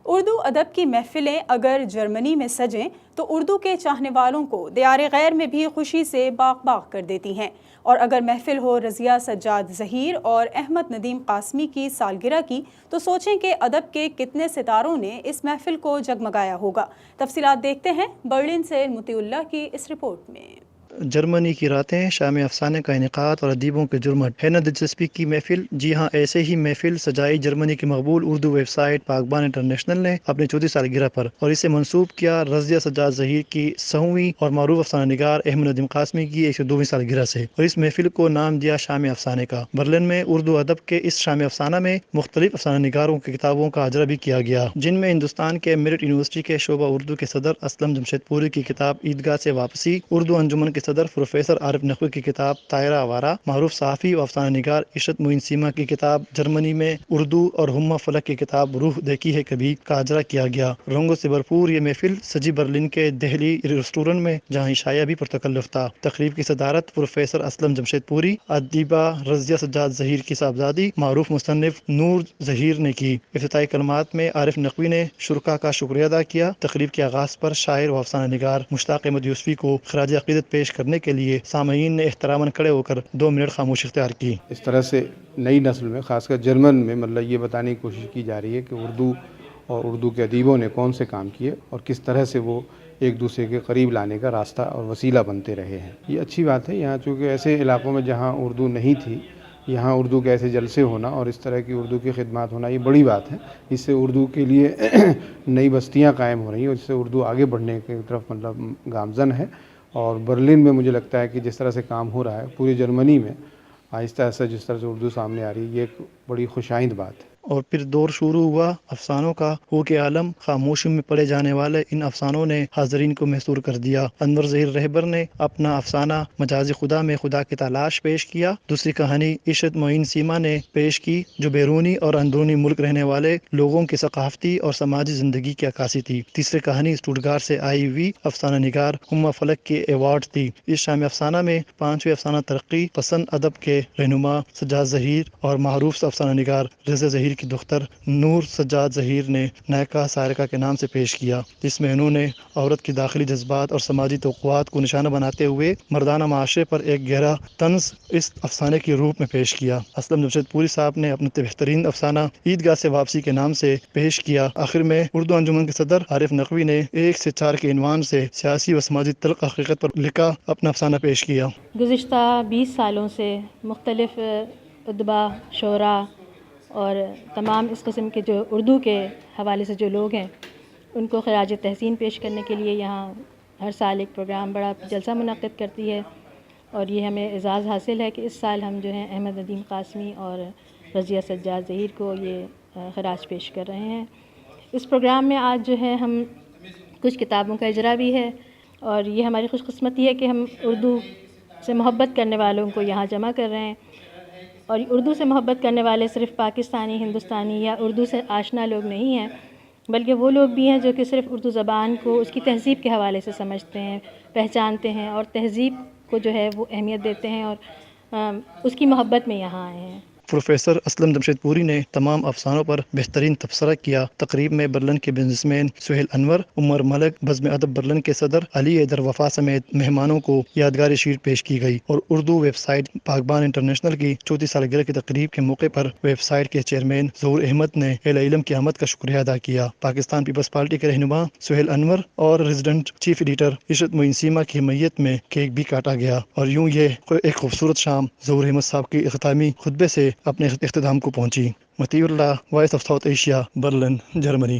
اردو ادب کی محفلیں اگر جرمنی میں سجیں تو اردو کے چاہنے والوں کو دیار غیر میں بھی خوشی سے باغ باغ کر دیتی ہیں، اور اگر محفل ہو رضیہ سجاد ظہیر اور احمد ندیم قاسمی کی سالگرہ کی تو سوچیں کہ ادب کے کتنے ستاروں نے اس محفل کو جگمگایا ہوگا۔ تفصیلات دیکھتے ہیں برلن سے مطیع اللہ کی اس رپورٹ میں۔ جرمنی کی راتیں، شام افسانے کا انعقاد اور ادیبوں کے جرمٹ، ہے نہ دلچسپی کی محفل؟ جی ہاں، ایسے ہی محفل سجائی جرمنی کی مقبول اردو ویب سائٹ پاکبان انٹرنیشنل نے اپنی 34 سالگرہ پر، اور اسے منسوب کیا رضیہ سجاد ظہیر کی 100ویں اور معروف افسانہ نگار احمد ندیم قاسمی کی 102ویں سالگرہ سے، اور اس محفل کو نام دیا شام افسانے کا۔ برلن میں اردو ادب کے اس شام افسانہ میں مختلف افسانہ نگاروں کی کتابوں کا اجرا بھی کیا گیا، جن میں ہندوستان کے میرٹ یونیورسٹی کے شعبہ اردو کے صدر اسلم جمشید پوری کی کتاب عیدگاہ سے واپسی، اردو انجمن کے صدر پروفیسر عارف نقوی کی کتاب طائرہ آوارہ، معروف صحافی و افسانہ نگار عشرت معین سیما کی کتاب جرمنی میں اردو اور ہما فلک کی کتاب روح دیکھی ہے کبھی کا اجرا کیا گیا۔ رنگوں سے بھرپور یہ محفل سجی برلن کے دہلی ریسٹورنٹ میں، جہاں عشایہ بھی پرتکلف تھا۔ تقریب کی صدارت پروفیسر اسلم جمشید پوری، ادیبہ رضیہ سجاد ظہیر کی صاحبزادی معروف مصنف نور ظہیر نے کی۔ افتتاحی کلمات میں عارف نقوی نے شرکاء کا شکریہ ادا کیا۔ تقریب کے آغاز پر شاعر و افسانہ نگار مشتاق احمد یوسفی کو خراج عقیدت پیش کرنے کے لیے سامعین نے احتراماً کھڑے ہو کر 2 منٹ خاموشی اختیار کی۔ اس طرح سے نئی نسل میں، خاص کر جرمن میں، مطلب یہ بتانے کی کوشش کی جا رہی ہے کہ اردو اور اردو کے ادیبوں نے کون سے کام کیے اور کس طرح سے وہ ایک دوسرے کے قریب لانے کا راستہ اور وسیلہ بنتے رہے ہیں۔ یہ اچھی بات ہے۔ یہاں چونکہ ایسے علاقوں میں جہاں اردو نہیں تھی، یہاں اردو کے ایسے جلسے ہونا اور اس طرح کی اردو کی خدمات ہونا یہ بڑی بات ہے۔ اس سے اردو کے لیے نئی بستیاں قائم ہو رہی ہیں اور اس سے اردو آگے بڑھنے کی طرف مطلب گامزن ہے۔ اور برلن میں مجھے لگتا ہے کہ جس طرح سے کام ہو رہا ہے پوری جرمنی میں، آہستہ آہستہ جس طرح سے اردو سامنے آ رہی ہے، یہ ایک بڑی خوشائند بات ہے۔ اور پھر دور شروع ہوا افسانوں کا۔ ہو کے عالم خاموشی میں پڑھے جانے والے ان افسانوں نے حاضرین کو محصور کر دیا۔ انور ظہیر رہبر نے اپنا افسانہ مجازی خدا میں خدا کی تلاش پیش کیا۔ دوسری کہانی عشرت معین سیما نے پیش کی، جو بیرونی اور اندرونی ملک رہنے والے لوگوں کی ثقافتی اور سماجی زندگی کی عکاسی تھی۔ تیسری کہانی اسٹوٹگارٹ سے آئی ہوئی افسانہ نگار ہما فلک کی ایوارڈ تھی۔ اس شام افسانہ میں 5ویں افسانہ ترقی پسند ادب کے رہنما سجاد ظہیر اور معروف افسانہ نگار رضیہ ظہیر کی دختر نور سجاد ظہیر نے نائکہ سارقہ کے نام سے پیش کیا، جس میں انہوں نے عورت کی داخلی جذبات اور سماجی توقعات کو نشانہ بناتے ہوئے مردانہ معاشرے پر ایک گہرا طنز اس افسانے کے روپ میں پیش کیا۔ اسلم جمشید پوری صاحب نے اپنا بہترین افسانہ عیدگاہ سے واپسی کے نام سے پیش کیا۔ آخر میں اردو انجمن کے صدر عارف نقوی نے 1 سے 4 کے عنوان سے سیاسی و سماجی تلخ حقیقت پر لکھا اپنا افسانہ پیش کیا۔ گزشتہ 20 سالوں سے مختلف ادبا، شعراء اور تمام اس قسم کے جو اردو کے حوالے سے جو لوگ ہیں ان کو خراج تحسین پیش کرنے کے لیے یہاں ہر سال ایک پروگرام بڑا جلسہ منعقد کرتی ہے، اور یہ ہمیں اعزاز حاصل ہے کہ اس سال ہم جو ہیں احمد ندیم قاسمی اور رضیہ سجاد ظہیر کو یہ خراج پیش کر رہے ہیں۔ اس پروگرام میں آج جو ہے ہم کچھ کتابوں کا اجرا بھی ہے، اور یہ ہماری خوش قسمتی ہے کہ ہم اردو سے محبت کرنے والوں کو یہاں جمع کر رہے ہیں، اور اردو سے محبت کرنے والے صرف پاکستانی، ہندوستانی یا اردو سے آشنا لوگ نہیں ہیں، بلکہ وہ لوگ بھی ہیں جو کہ صرف اردو زبان کو اس کی تہذیب کے حوالے سے سمجھتے ہیں، پہچانتے ہیں، اور تہذیب کو جو ہے وہ اہمیت دیتے ہیں اور اس کی محبت میں یہاں آئے ہیں۔ پروفیسر اسلم جمشید پوری نے تمام افسانوں پر بہترین تبصرہ کیا۔ تقریب میں برلن کے بزنس مین سہیل انور، عمر ملک، بزم ادب برلن کے صدر علی حیدر وفا سمیت مہمانوں کو یادگاری شیٹ پیش کی گئی، اور اردو ویب سائٹ پاکبان انٹرنیشنل کی 34 سالگرہ کی تقریب کے موقع پر ویب سائٹ کے چیئرمین ظہور احمد نے اہل علم کی آمد کا شکریہ ادا کیا۔ پاکستان پیپلز پارٹی کے رہنما سہیل انور اور ریزیڈنٹ چیف ایڈیٹر عشرت معین سیما کی حمایت میں کیک بھی کاٹا گیا، اور یوں یہ ایک خوبصورت شام ظہور احمد صاحب کی اختتامی خطبے سے اپنے اختتام کو پہنچی۔ Matiullah, Voice of South Asia, Berlin, Germany.